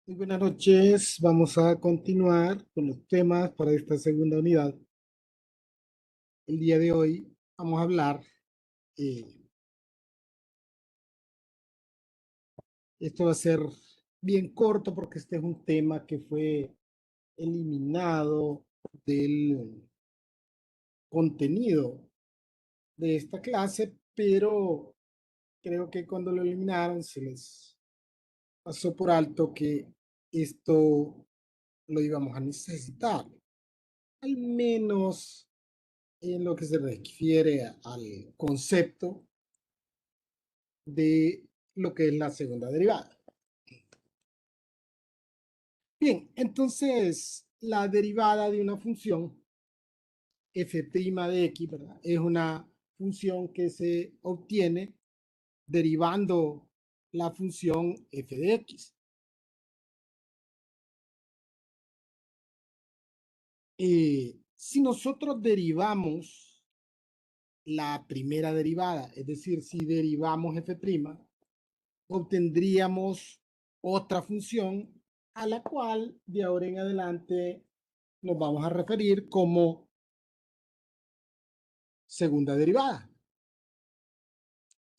Muy buenas noches. Vamos a continuar con los temas para esta segunda unidad. El día de hoy vamos a hablar, eh, esto va a ser bien corto porque este es un tema que fue eliminado del contenido de esta clase, pero creo que cuando lo eliminaron se les pasó por alto que esto lo íbamos a necesitar, al menos en lo que se refiere al concepto de lo que es la segunda derivada. Bien, entonces la derivada de una función f' de x, ¿verdad? Es una función que se obtiene derivando la función f de x. Si nosotros derivamos la primera derivada, es decir, si derivamos f', obtendríamos otra función a la cual de ahora en adelante nos vamos a referir como segunda derivada.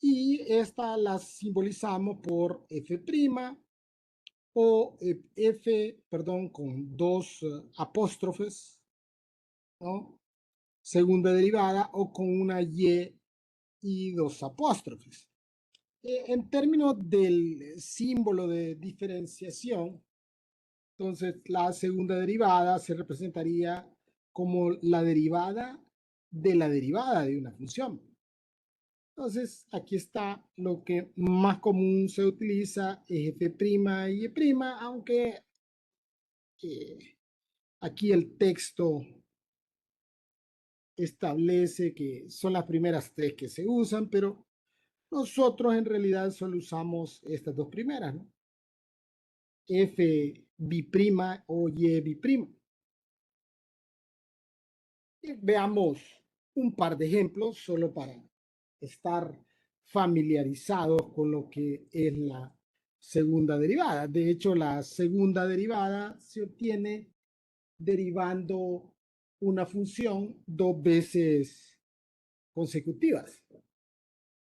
Y esta la simbolizamos por f' o f, perdón, con dos apóstrofes, ¿no? Segunda derivada o con una y dos apóstrofes. En términos del símbolo de diferenciación, entonces la segunda derivada se representaría como la derivada de una función. Entonces, aquí está lo que más común se utiliza, es f' y y', aunque aquí el texto establece que son las primeras tres que se usan, pero nosotros en realidad solo usamos estas dos primeras, ¿no? F bi' o y bi'. Veamos un par de ejemplos solo para estar familiarizados con lo que es la segunda derivada. De hecho, la segunda derivada se obtiene derivando una función dos veces consecutivas.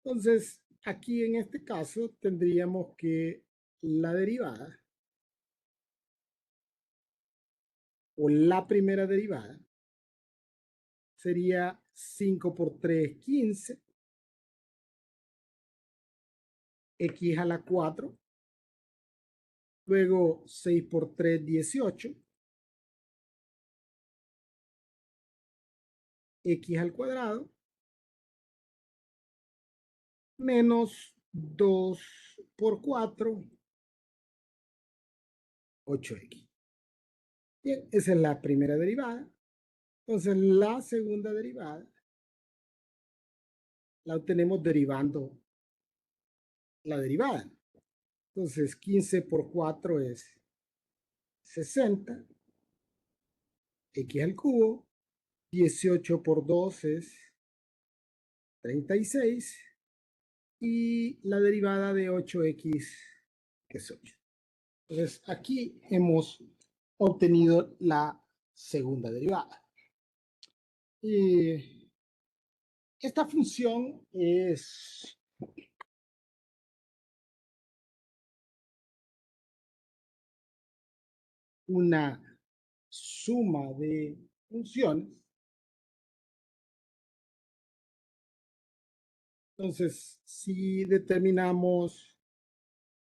Entonces, aquí en este caso tendríamos que la derivada o la primera derivada sería 5 por 3, 15, x a la 4, luego 6 por 3, 18, x al cuadrado, menos 2 por 4, 8x. Bien, esa es la primera derivada. Entonces, la segunda derivada la obtenemos derivando la derivada. Entonces, 15 por 4 es 60, x al cubo, 18 por 2 es 36 y la derivada de 8x, que es 8. Entonces, aquí hemos obtenido la segunda derivada. Y esta función es una suma de funciones. Entonces, si determinamos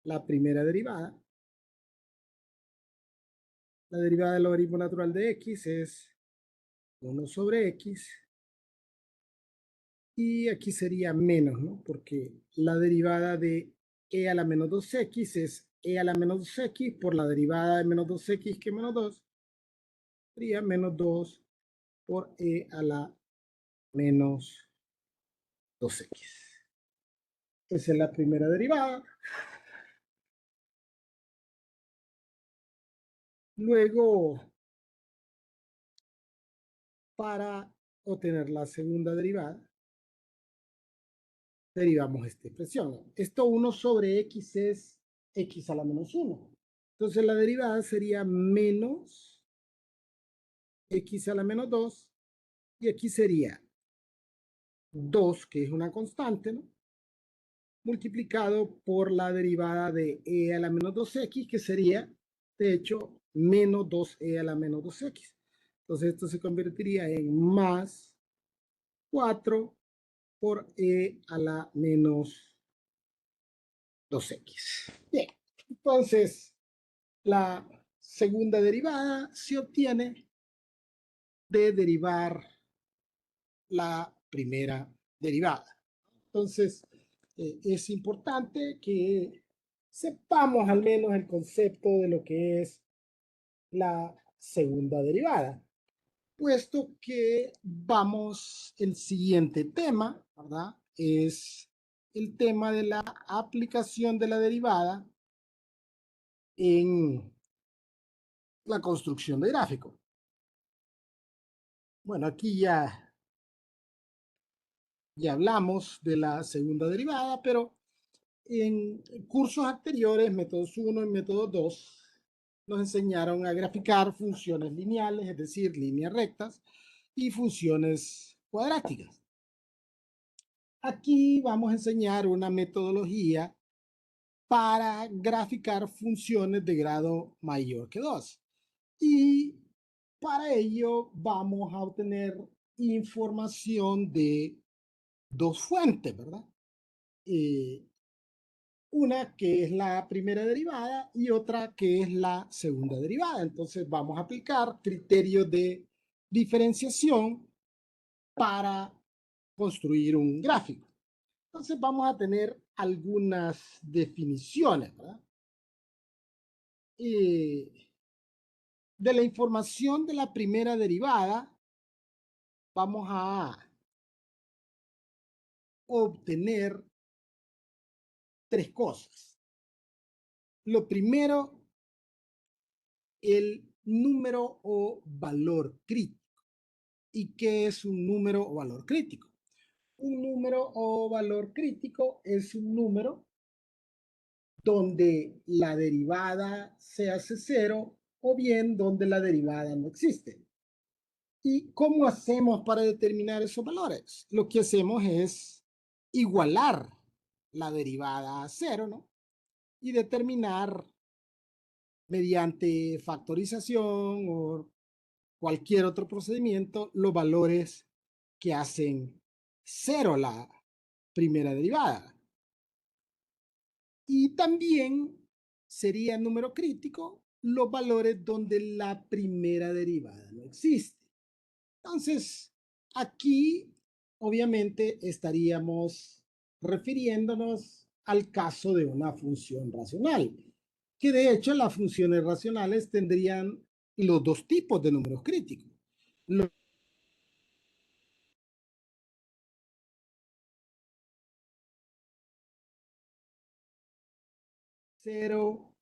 la primera derivada, la derivada del logaritmo natural de x es 1 sobre x, y aquí sería menos, ¿no? Porque la derivada de e a la menos 2x es e a la menos 2x por la derivada de menos 2x, que menos 2, sería menos 2 por e a la menos 2x. Esa es la primera derivada. Luego, para obtener la segunda derivada, derivamos esta expresión. Esto 1 sobre x es x a la menos 1. Entonces la derivada sería menos x a la menos 2, y aquí sería 2, que es una constante, ¿no? Multiplicado por la derivada de e a la menos 2x, que sería, de hecho, menos 2e a la menos 2x. Entonces esto se convertiría en más 4 por e a la menos 2x. Bien, entonces la segunda derivada se obtiene de derivar la primera derivada. Entonces, es importante que sepamos al menos el concepto de lo que es la segunda derivada, puesto que vamos, el siguiente tema, ¿verdad? Es el tema de la aplicación de la derivada en la construcción de gráfico. Bueno, aquí ya hablamos de la segunda derivada, pero en cursos anteriores, métodos 1 y método 2, nos enseñaron a graficar funciones lineales, es decir, líneas rectas, y funciones cuadráticas. Aquí vamos a enseñar una metodología para graficar funciones de grado mayor que 2. Y para ello vamos a obtener información de dos fuentes, ¿verdad? Una que es la primera derivada y otra que es la segunda derivada. Entonces vamos a aplicar criterios de diferenciación para construir un gráfico. Entonces vamos a tener algunas definiciones, ¿verdad? De la información de la primera derivada vamos a obtener tres cosas. Lo primero, el número o valor crítico. ¿Y qué es un número o valor crítico? Un número o valor crítico es un número donde la derivada se hace cero o bien donde la derivada no existe. ¿Y cómo hacemos para determinar esos valores? Lo que hacemos es igualar la derivada a cero, ¿no? Y determinar mediante factorización o cualquier otro procedimiento los valores que hacen cero la primera derivada. Y también sería número crítico los valores donde la primera derivada no existe. Entonces, aquí obviamente estaríamos refiriéndonos al caso de una función racional, que de hecho las funciones racionales tendrían los dos tipos de números críticos. Los cero,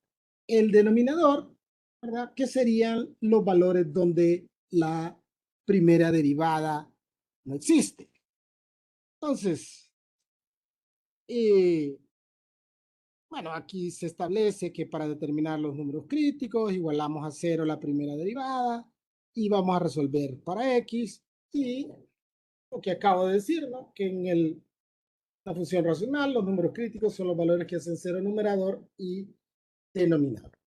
el denominador, ¿verdad? Que serían los valores donde la primera derivada no existe. Entonces, bueno, aquí se establece que para determinar los números críticos igualamos a cero la primera derivada y vamos a resolver para x, y lo que acabo de decir, ¿no? Que en la función racional los números críticos son los valores que hacen cero numerador y denominador.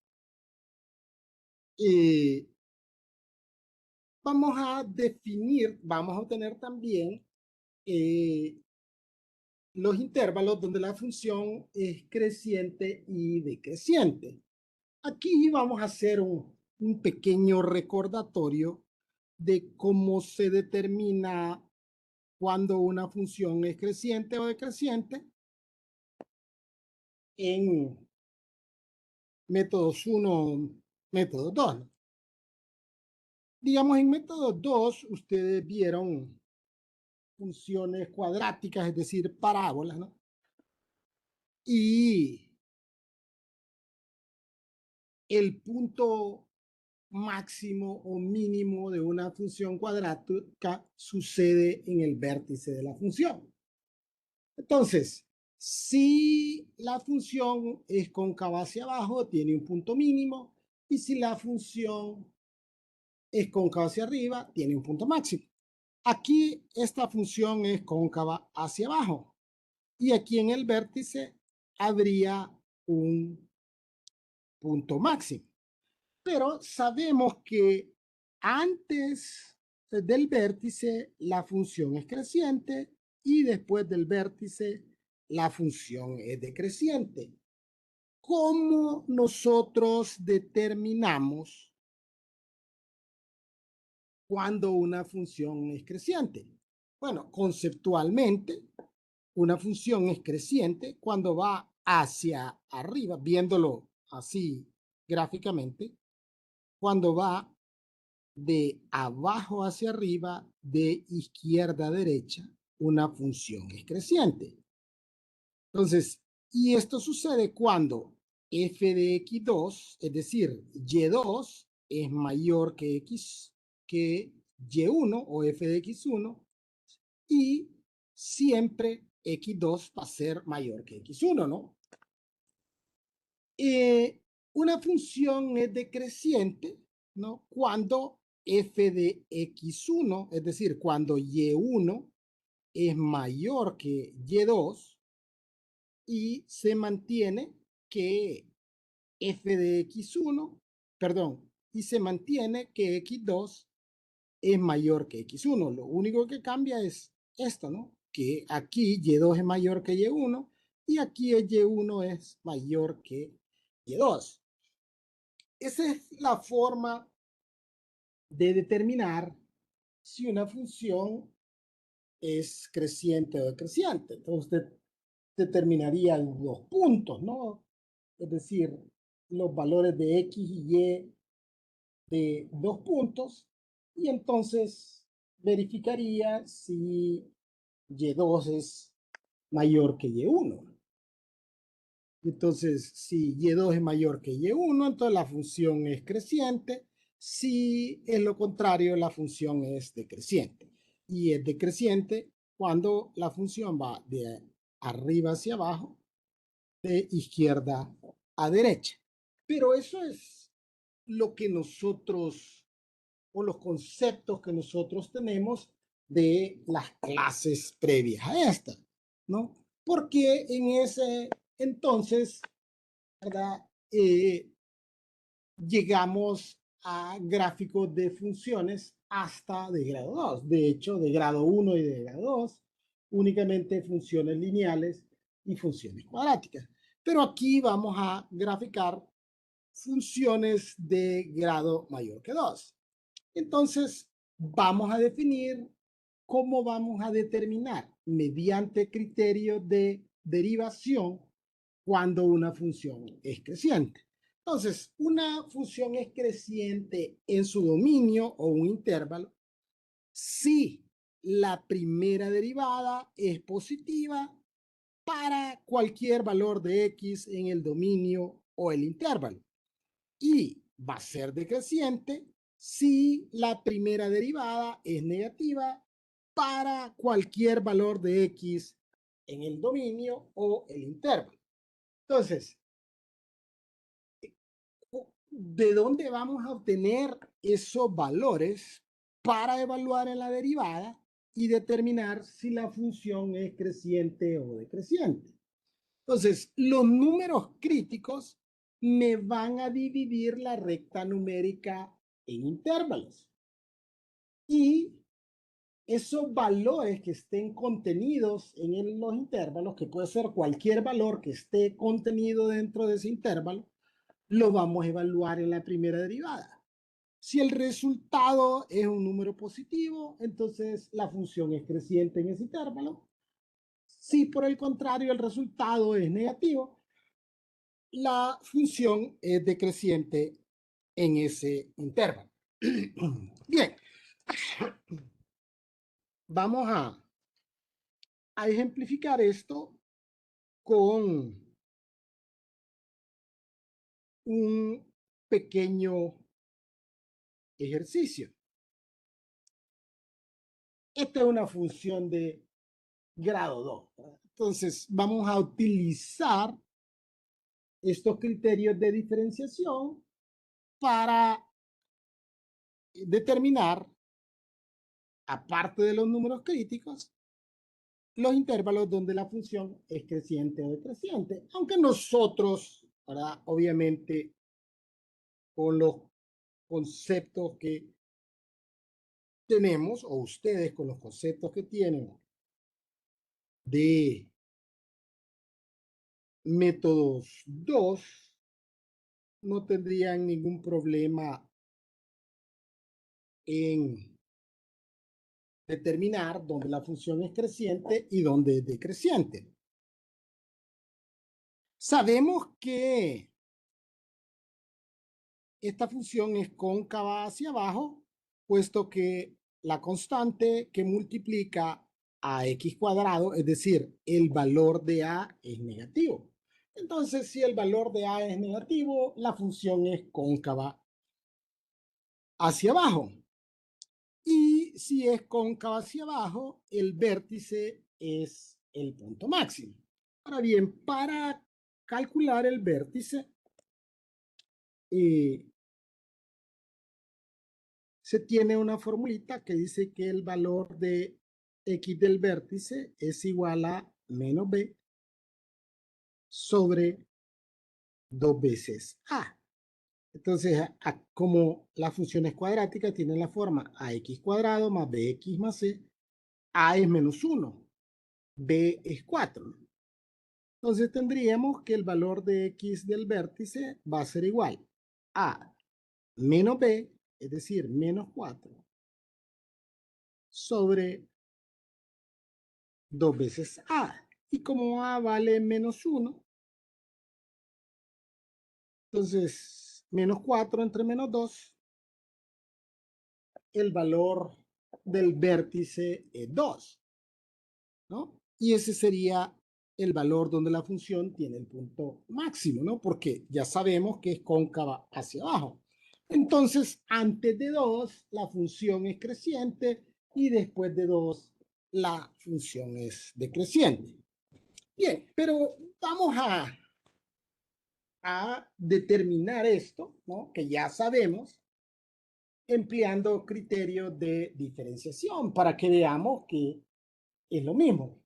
Y vamos a definir, vamos a obtener también los intervalos donde la función es creciente y decreciente. Aquí vamos a hacer un pequeño recordatorio de cómo se determina cuando una función es creciente o decreciente en métodos 1, método 2. Digamos, en método 2, ustedes vieron funciones cuadráticas, es decir, parábolas, ¿no? Y el punto máximo o mínimo de una función cuadrática sucede en el vértice de la función. Entonces, Si la función es cóncava hacia abajo, tiene un punto mínimo, y si la función es cóncava hacia arriba, tiene un punto máximo. Aquí esta función es cóncava hacia abajo, y aquí en el vértice habría un punto máximo. Pero sabemos que antes del vértice la función es creciente y después del vértice la función es decreciente. ¿Cómo nosotros determinamos cuando una función es creciente? Bueno, conceptualmente, una función es creciente cuando va hacia arriba, viéndolo así gráficamente, cuando va de abajo hacia arriba, de izquierda a derecha, una función es creciente. Entonces, y esto sucede cuando f de x2, es decir, y2 es mayor que y1 o f de x1, y siempre x2 va a ser mayor que x1, ¿no? Una función es decreciente, ¿no? Cuando f de x1, es decir, cuando y1 es mayor que y2 y se mantiene que f de x1, perdón, y se mantiene que x2 es mayor que x1. Lo único que cambia es esto, ¿no? Que aquí y2 es mayor que y1 y aquí y1 es mayor que y2. Esa es la forma de determinar si una función es creciente o decreciente. Entonces usted determinaría los puntos, ¿no? Es decir, los valores de x y y de 2 puntos, y entonces verificaría si y2 es mayor que y1. Entonces, si y2 es mayor que y1, entonces la función es creciente. Si es lo contrario, la función es decreciente. Y es decreciente cuando la función va de arriba hacia abajo, de izquierda a derecha. Pero eso es lo que nosotros, o los conceptos que nosotros tenemos de las clases previas a esta, ¿no? Porque en ese entonces, ¿verdad? Llegamos a gráficos de funciones hasta de grado 2. De hecho, de grado 1 y de grado 2, únicamente funciones lineales y funciones cuadráticas. Pero aquí vamos a graficar funciones de grado mayor que 2. Entonces, vamos a definir cómo vamos a determinar mediante criterio de derivación cuando una función es creciente. Entonces, una función es creciente en su dominio o un intervalo si la primera derivada es positiva para cualquier valor de x en el dominio o el intervalo. Y va a ser decreciente si la primera derivada es negativa para cualquier valor de x en el dominio o el intervalo. Entonces, ¿de dónde vamos a obtener esos valores para evaluar en la derivada y determinar si la función es creciente o decreciente? Entonces, los números críticos me van a dividir la recta numérica en intervalos. Y esos valores que estén contenidos en los intervalos, que puede ser cualquier valor que esté contenido dentro de ese intervalo, lo vamos a evaluar en la primera derivada. Si el resultado es un número positivo, entonces la función es creciente en ese intervalo. Si por el contrario el resultado es negativo, la función es decreciente en ese intervalo. Bien, vamos a ejemplificar esto con un pequeño ejercicio. Esta es una función de grado 2. Entonces, vamos a utilizar estos criterios de diferenciación para determinar, aparte de los números críticos, los intervalos donde la función es creciente o decreciente. Aunque nosotros, ¿verdad? Obviamente, con los conceptos que tenemos, o ustedes con los conceptos que tienen de métodos 2, no tendrían ningún problema en determinar dónde la función es creciente y dónde es decreciente. Sabemos que esta función es cóncava hacia abajo, puesto que la constante que multiplica a x cuadrado, es decir, el valor de a es negativo. Entonces, si el valor de a es negativo, la función es cóncava hacia abajo. Y si es cóncava hacia abajo, el vértice es el punto máximo. Ahora bien, para calcular el vértice, se tiene una formulita que dice que el valor de x del vértice es igual a menos b sobre 2 veces a. Entonces, como la función es cuadrática, tiene la forma ax cuadrado más bx más c. A es menos 1, b es 4. Entonces tendríamos que el valor de x del vértice va a ser igual a menos b, es decir, menos 4, sobre 2 veces a. Y como a vale menos 1, entonces menos 4 entre menos 2, el valor del vértice es 2, ¿no? Y ese sería el valor donde la función tiene el punto máximo, ¿no? Porque ya sabemos que es cóncava hacia abajo. Entonces, antes de 2, la función es creciente y después de 2, la función es decreciente. Bien, pero vamos a determinar esto, ¿no? Que ya sabemos, empleando criterios de diferenciación para que veamos que es lo mismo.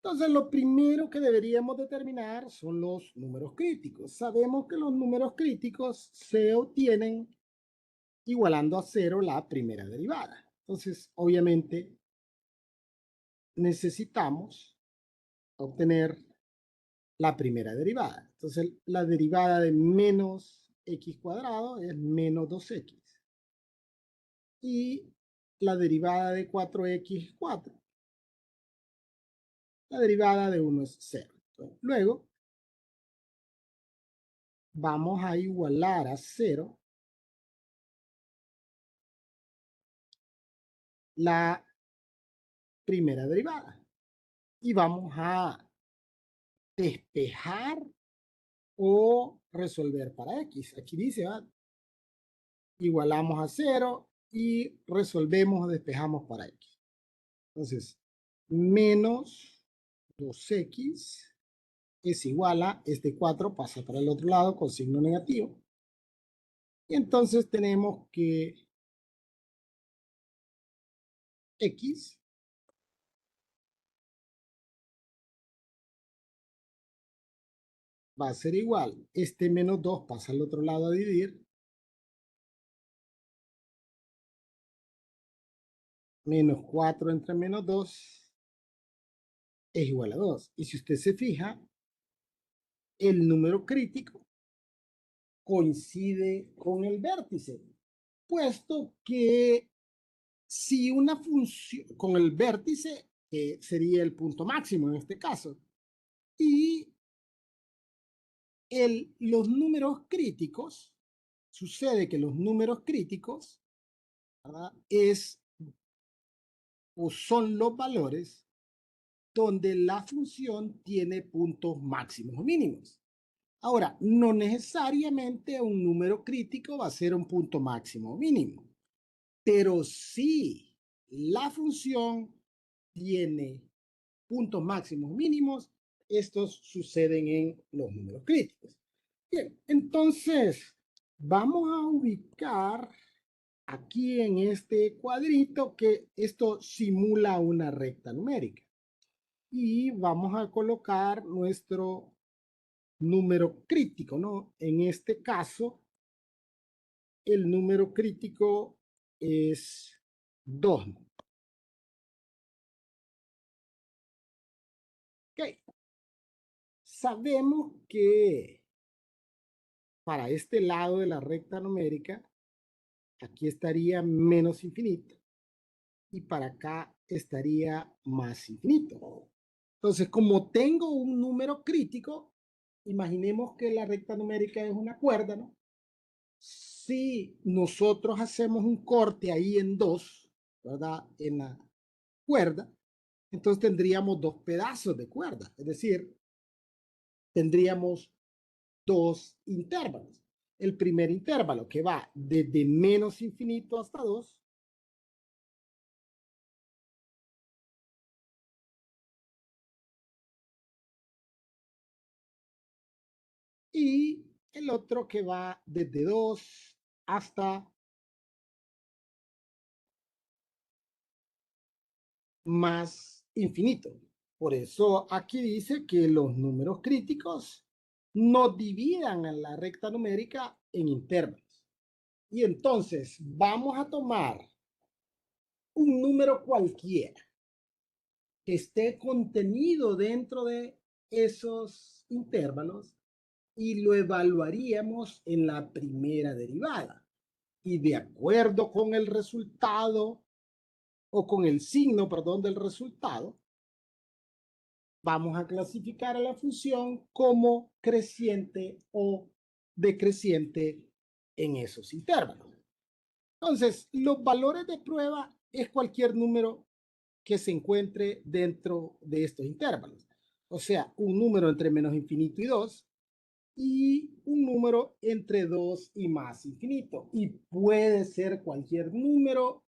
Entonces, lo primero que deberíamos determinar son los números críticos. Sabemos que los números críticos se obtienen igualando a 0 la primera derivada. Entonces, obviamente, necesitamos obtener la primera derivada. Entonces, la derivada de menos x cuadrado es menos 2x. Y la derivada de 4x es 4. La derivada de 1 es 0. Entonces, luego, vamos a igualar a 0 la primera derivada. Y vamos a despejar o resolver para x. Aquí dice, ¿verdad? Igualamos a 0 y resolvemos o despejamos para x. Entonces, menos 2x es igual a este 4 pasa para el otro lado con signo negativo. Y entonces tenemos que x va a ser igual. Este menos 2 pasa al otro lado a dividir. Menos 4 entre menos 2 es igual a 2. Y si usted se fija, el número crítico coincide con el vértice, puesto que si una función con el vértice, que sería el punto máximo en este caso, y los números críticos, sucede que los números críticos, ¿verdad? O son los valores donde la función tiene puntos máximos o mínimos. Ahora, no necesariamente un número crítico va a ser un punto máximo o mínimo, pero si la función tiene puntos máximos mínimos, estos suceden en los números críticos. Bien, entonces vamos a ubicar aquí en este cuadrito que esto simula una recta numérica. Y vamos a colocar nuestro número crítico, ¿no? En este caso, el número crítico es 2. Ok. Sabemos que para este lado de la recta numérica, aquí estaría menos infinito y para acá estaría más infinito. Entonces, como tengo un número crítico, imaginemos que la recta numérica es una cuerda, ¿no? Si nosotros hacemos un corte ahí en 2, ¿verdad? En la cuerda, entonces tendríamos dos pedazos de cuerda, es decir, tendríamos dos intervalos. El primer intervalo que va desde menos infinito hasta 2 y el otro que va desde 2 hasta más infinito. Por eso aquí dice que los números críticos no dividan a la recta numérica en intervalos. Y entonces vamos a tomar un número cualquiera que esté contenido dentro de esos intervalos y lo evaluaríamos en la primera derivada. Y de acuerdo con el resultado o con el signo, perdón, del resultado, vamos a clasificar a la función como creciente o decreciente en esos intervalos. Entonces, los valores de prueba es cualquier número que se encuentre dentro de estos intervalos. O sea, un número entre menos infinito y 2 y un número entre 2 y más infinito. Y puede ser cualquier número,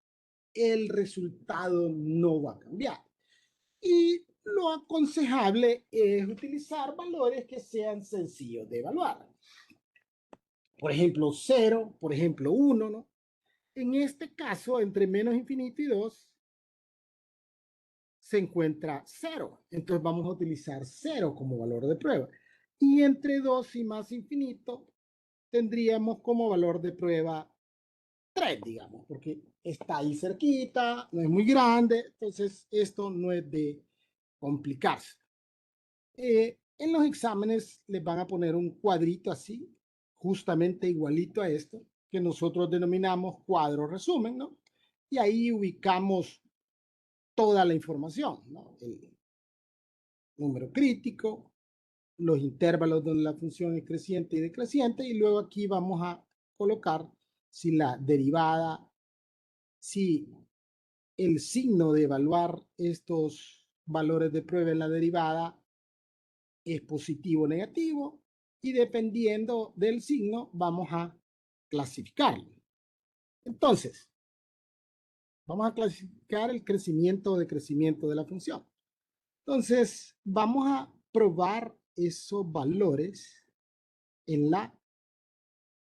el resultado no va a cambiar. Y lo aconsejable es utilizar valores que sean sencillos de evaluar. Por ejemplo, 0, por ejemplo, 1, ¿no? En este caso, entre menos infinito y 2, se encuentra 0. Entonces vamos a utilizar 0 como valor de prueba. Y entre 2 y más infinito, tendríamos como valor de prueba 3, digamos, porque está ahí cerquita, no es muy grande, entonces esto no es de complicarse. En los exámenes les van a poner un cuadrito así, justamente igualito a esto, que nosotros denominamos cuadro resumen, ¿no? Y ahí ubicamos toda la información, ¿no? El número crítico, los intervalos donde la función es creciente y decreciente, y luego aquí vamos a colocar si la derivada, si el signo de evaluar estos valores de prueba en la derivada es positivo o negativo, y dependiendo del signo vamos a clasificarlo. Entonces, vamos a clasificar el crecimiento o decrecimiento de la función. Entonces, vamos a probar esos valores en la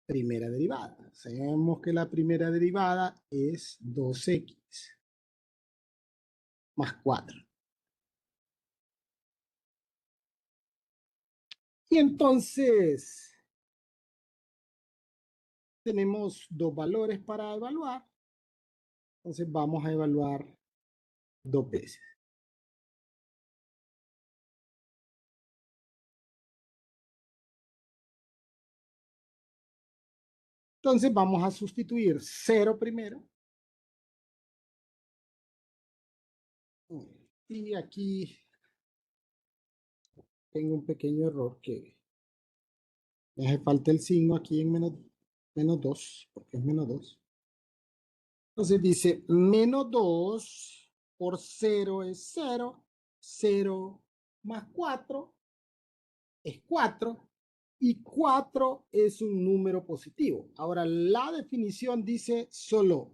primera derivada. Sabemos que la primera derivada es 2x más 4. Y entonces tenemos dos valores para evaluar. Entonces vamos a evaluar dos veces. Entonces vamos a sustituir 0 primero. Y aquí tengo un pequeño error que me hace falta el signo aquí en menos 2, porque es menos 2. Entonces dice menos 2 por 0 es 0. 0 más 4 es 4. Y 4 es un número positivo. Ahora, la definición dice solo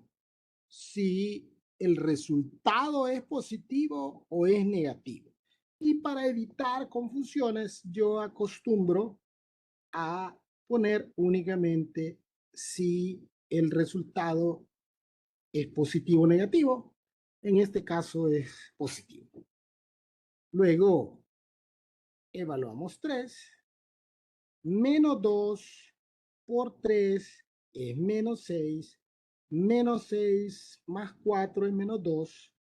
si el resultado es positivo o es negativo. Y para evitar confusiones, yo acostumbro a poner únicamente si el resultado es positivo o negativo. En este caso es positivo. Luego evaluamos 3. Menos 2 por 3 es menos 6. Menos 6 más 4 es menos 2.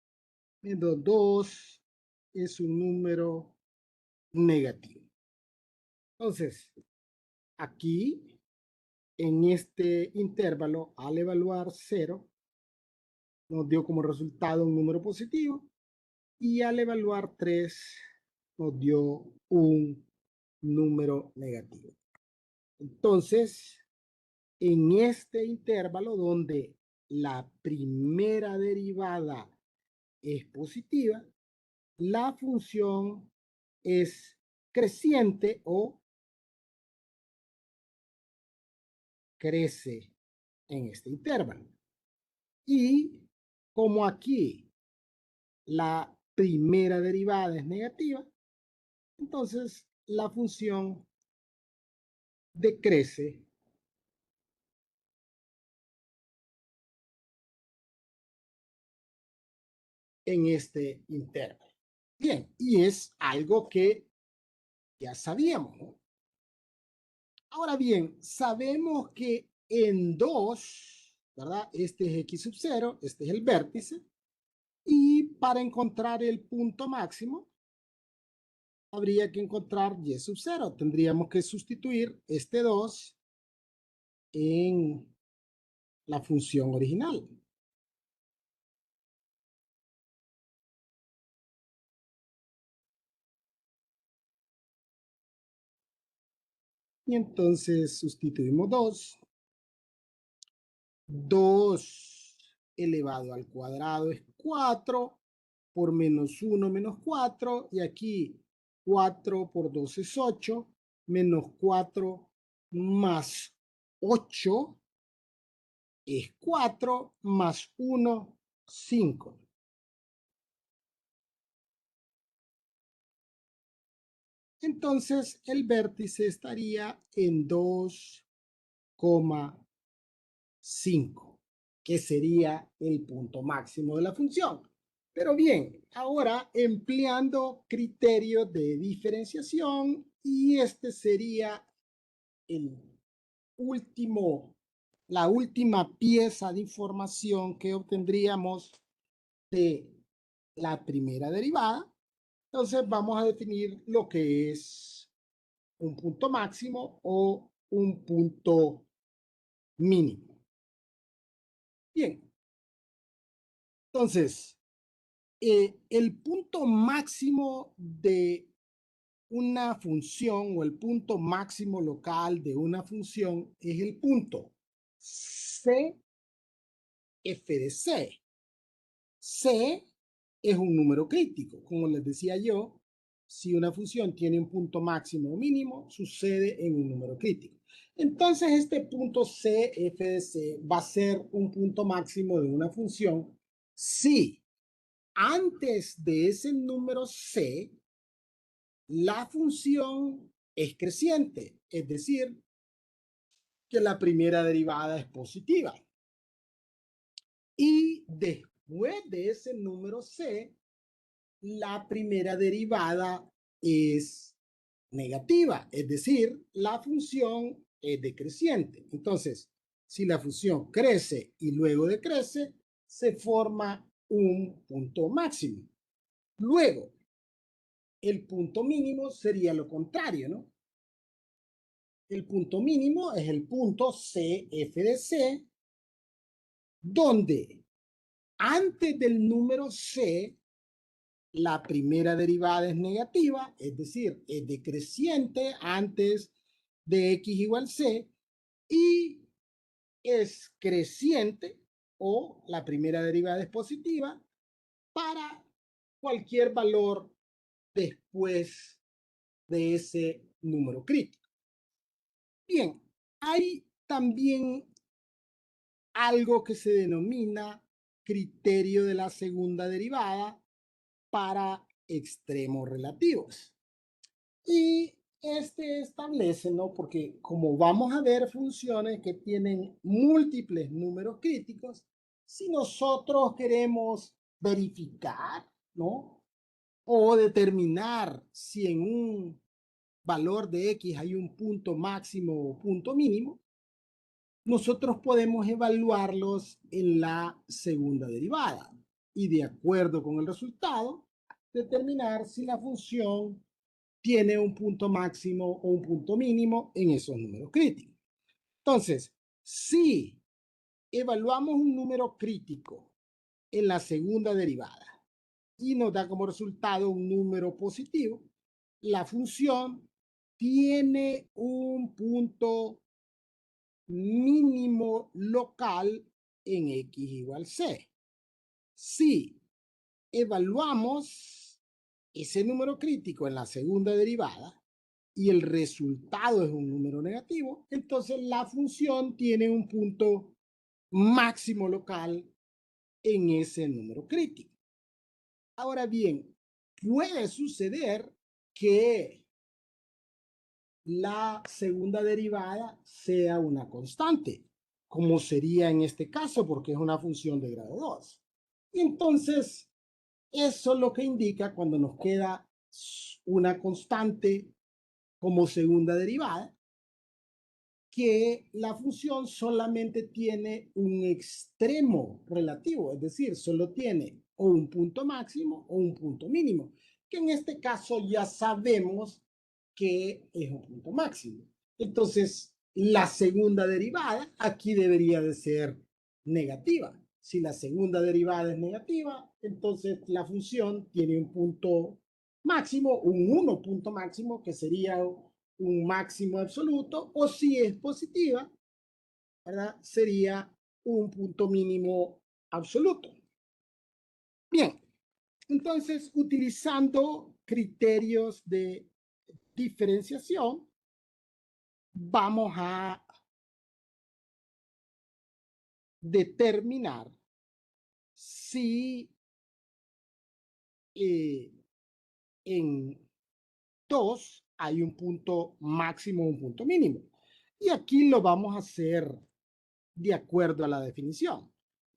Menos 2 es un número negativo. Entonces, aquí, en este intervalo, al evaluar 0, nos dio como resultado un número positivo. Y al evaluar 3, nos dio un número negativo. Entonces, en este intervalo donde la primera derivada es positiva, la función es creciente o crece en este intervalo. Y como aquí la primera derivada es negativa, entonces la función decrece en este intervalo. Bien, y es algo que ya sabíamos, ¿no? Ahora bien, sabemos que en 2, ¿verdad? Este es x sub 0, este es el vértice, y para encontrar el punto máximo, habría que encontrar y sub 0. Tendríamos que sustituir este 2 en la función original. Y entonces sustituimos 2. 2 elevado al cuadrado es 4, por menos 1 menos 4, y aquí 4 por 2 es 8, menos 4 más 8 es 4, más 1, 5. Entonces el vértice estaría en 2,5, que sería el punto máximo de la función. Pero bien, ahora empleando criterios de diferenciación, y este sería el la última pieza de información que obtendríamos de la primera derivada. Entonces vamos a definir lo que es un punto máximo o un punto mínimo. Bien, entonces el punto máximo de una función o el punto máximo local de una función es el punto C f de C. C es un número crítico. Como les decía yo, si una función tiene un punto máximo o mínimo, sucede en un número crítico. Entonces, este punto C f de C va a ser un punto máximo de una función si antes de ese número C, la función es creciente, es decir, que la primera derivada es positiva. Y después de ese número C, la primera derivada es negativa, es decir, la función es decreciente. Entonces, si la función crece y luego decrece, se forma un punto máximo. Luego, el punto mínimo sería lo contrario, ¿no? El punto mínimo es el punto CF de C, donde antes del número C, la primera derivada es negativa, es decir, es decreciente antes de x igual c, y es creciente o la primera derivada es positiva para cualquier valor después de ese número crítico. Bien, hay también algo que se denomina criterio de la segunda derivada para extremos relativos. Y este establece, ¿no? Porque como vamos a ver funciones que tienen múltiples números críticos, si nosotros queremos verificar, ¿no? O determinar si en un valor de X hay un punto máximo o punto mínimo, nosotros podemos evaluarlos en la segunda derivada y de acuerdo con el resultado, determinar si la función tiene un punto máximo o un punto mínimo en esos números críticos. Entonces, si evaluamos un número crítico en la segunda derivada y nos da como resultado un número positivo, la función tiene un punto mínimo local en X igual C. Si evaluamos ese número crítico en la segunda derivada y el resultado es un número negativo, entonces la función tiene un punto máximo local en ese número crítico. Ahora bien, puede suceder que la segunda derivada sea una constante, como sería en este caso, porque es una función de grado 2. Y entonces, eso es lo que indica cuando nos queda una constante como segunda derivada, que la función solamente tiene un extremo relativo, es decir, solo tiene o un punto máximo o un punto mínimo, que en este caso ya sabemos que es un punto máximo. Entonces, la segunda derivada aquí debería de ser negativa. Si la segunda derivada es negativa, entonces la función tiene un punto máximo, un 1 punto máximo, que sería un máximo absoluto, o si es positiva, ¿verdad? Sería un punto mínimo absoluto. Bien, entonces, utilizando criterios de diferenciación, vamos a determinar si en 2 hay un punto máximo o un punto mínimo. Y aquí lo vamos a hacer de acuerdo a la definición.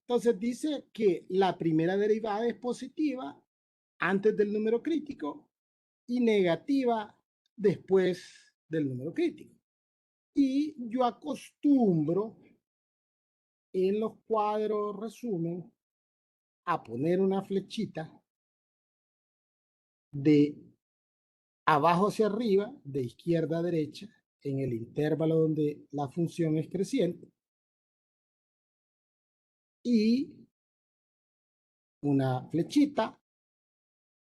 Entonces dice que la primera derivada es positiva antes del número crítico y negativa después del número crítico. Y yo acostumbro en los cuadros resumen a poner una flechita de abajo hacia arriba, de izquierda a derecha, en el intervalo donde la función es creciente, y una flechita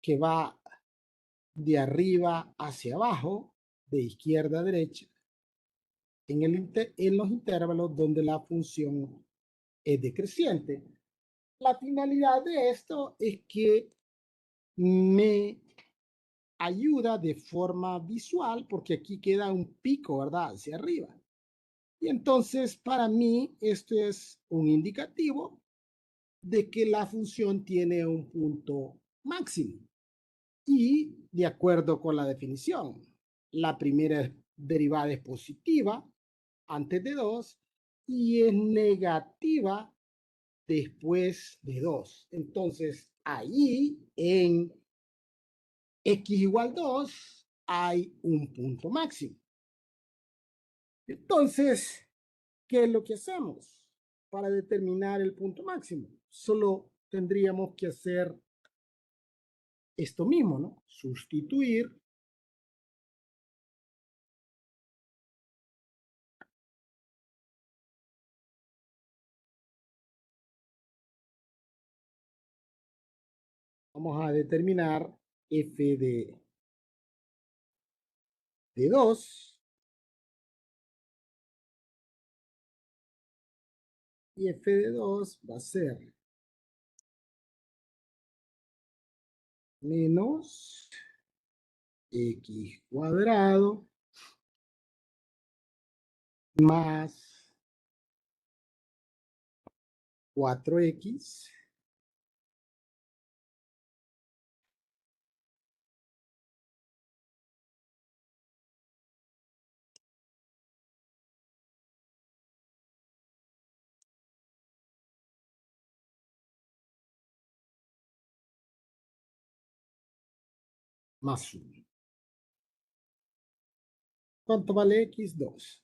que va de arriba hacia abajo, de izquierda a derecha, en los intervalos donde la función es decreciente. La finalidad de esto es que me ayuda de forma visual, porque aquí queda un pico, ¿verdad? Hacia arriba. Y entonces, para mí, esto es un indicativo de que la función tiene un punto máximo. Y de acuerdo con la definición, la primera derivada es positiva antes de 2 y es negativa después de 2. Entonces, ahí en X igual 2 hay un punto máximo. Entonces, ¿qué es lo que hacemos para determinar el punto máximo? Solo tendríamos que hacer esto mismo, ¿no? Sustituir vamos a determinar f de 2 y f de 2 va a ser menos x cuadrado más 4x más 1. ¿Cuánto vale X? 2.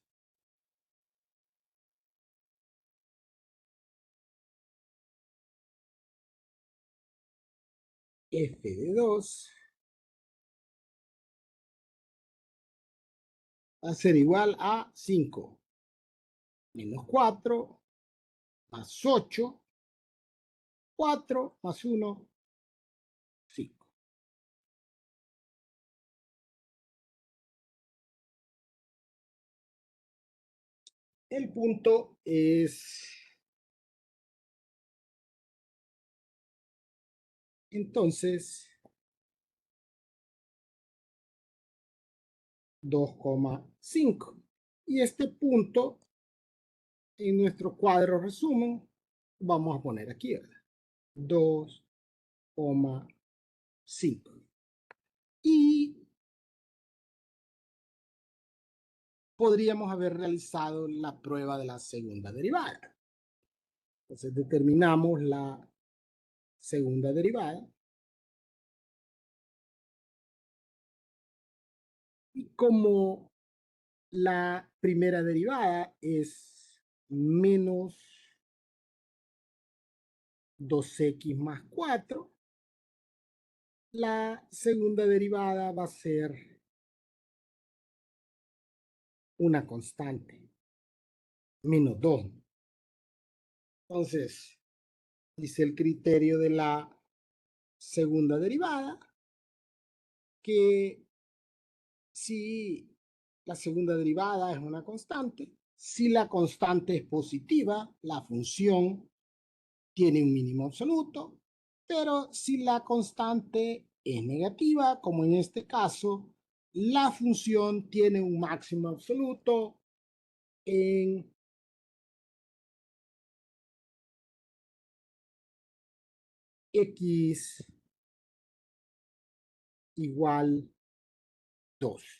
F de 2 va a ser igual a 5 menos 4 más 8, 4 más 1, 5. El punto es, entonces, 2,5. Y este punto, en nuestro cuadro resumen, vamos a poner aquí, ¿verdad? 2,5. Y podríamos haber realizado la prueba de la segunda derivada. Entonces determinamos la segunda derivada. Y como la primera derivada es menos 2x más 4, la segunda derivada va a ser una constante, menos 2. Entonces, dice el criterio de la segunda derivada que si la segunda derivada es una constante, si la constante es positiva, la función tiene un mínimo absoluto, pero si la constante es negativa, como en este caso, la función tiene un máximo absoluto en x igual 2.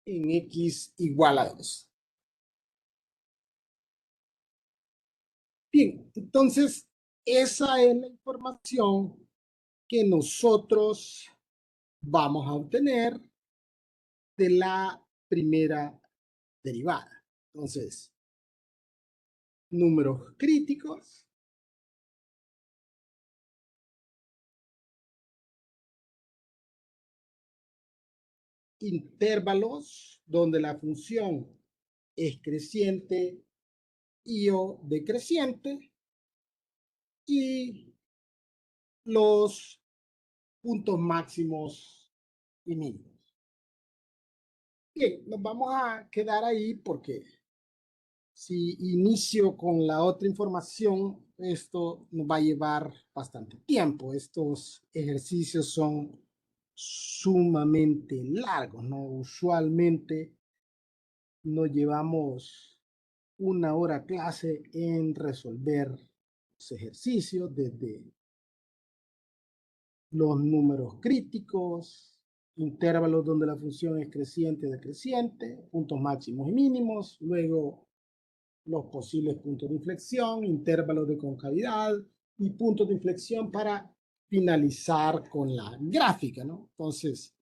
En x igual a 2. Bien, entonces esa es la información que nosotros vamos a obtener de la primera derivada. Entonces, números críticos, intervalos donde la función es creciente y o decreciente, y los puntos máximos y mínimos. Bien, nos vamos a quedar ahí porque si inicio con la otra información, esto nos va a llevar bastante tiempo. Estos ejercicios son sumamente largos, ¿no? Usualmente nos llevamos una hora clase en resolver los ejercicios, desde los números críticos, intervalos donde la función es creciente o decreciente, puntos máximos y mínimos, luego los posibles puntos de inflexión, intervalos de concavidad y puntos de inflexión para finalizar con la gráfica, ¿no? Entonces,